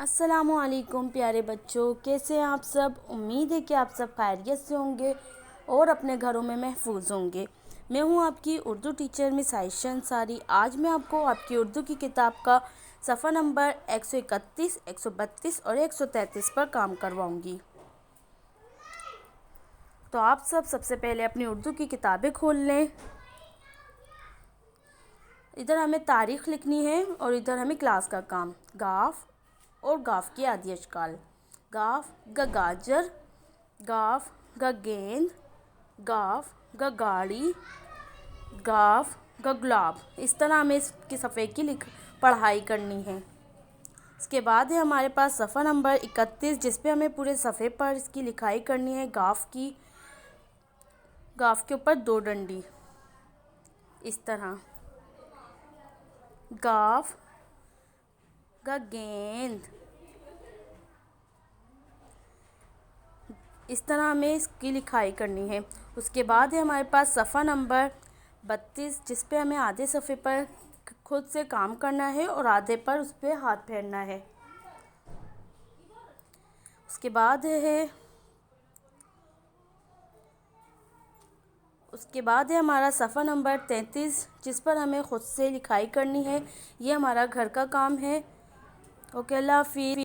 السلام علیکم پیارے بچوں، کیسے ہیں آپ سب؟ امید ہے کہ آپ سب خیریت سے ہوں گے اور اپنے گھروں میں محفوظ ہوں گے۔ میں ہوں آپ کی اردو ٹیچر مس عائشہ انصاری۔ آج میں آپ کو آپ کی اردو کی کتاب کا صفحہ نمبر 131، 132 اور 133 پر کام کرواؤں گی۔ تو آپ سب سے پہلے اپنی اردو کی کتابیں کھول لیں۔ ادھر ہمیں تاریخ لکھنی ہے اور ادھر ہمیں کلاس کا کام۔ گاف اور گاف کی عادی اشکال۔ گاف گاجر، گاف گیند، گاف گاڑی، گاف گلاب۔ اس طرح ہمیں اس کے صفحے کی پڑھائی کرنی ہے۔ اس کے بعد ہے ہمارے پاس صفحہ نمبر 31، جس پہ ہمیں پورے صفحے پر اس کی لکھائی کرنی ہے۔ گاف کے اوپر 2 ڈنڈی اس طرح۔ گاف گیند، اس طرح ہمیں اس کی لکھائی کرنی ہے۔ اس کے بعد ہے ہمارے پاس صفحہ نمبر 32، جس پہ ہمیں آدھے صفحے پر خود سے کام کرنا ہے اور آدھے پر اس پہ ہاتھ پھیرنا ہے۔ اس کے بعد ہے ہمارا صفحہ نمبر 33، جس پر ہمیں خود سے لکھائی کرنی ہے۔ یہ ہمارا گھر کا کام ہے۔ اوکے، اللہ حافظ۔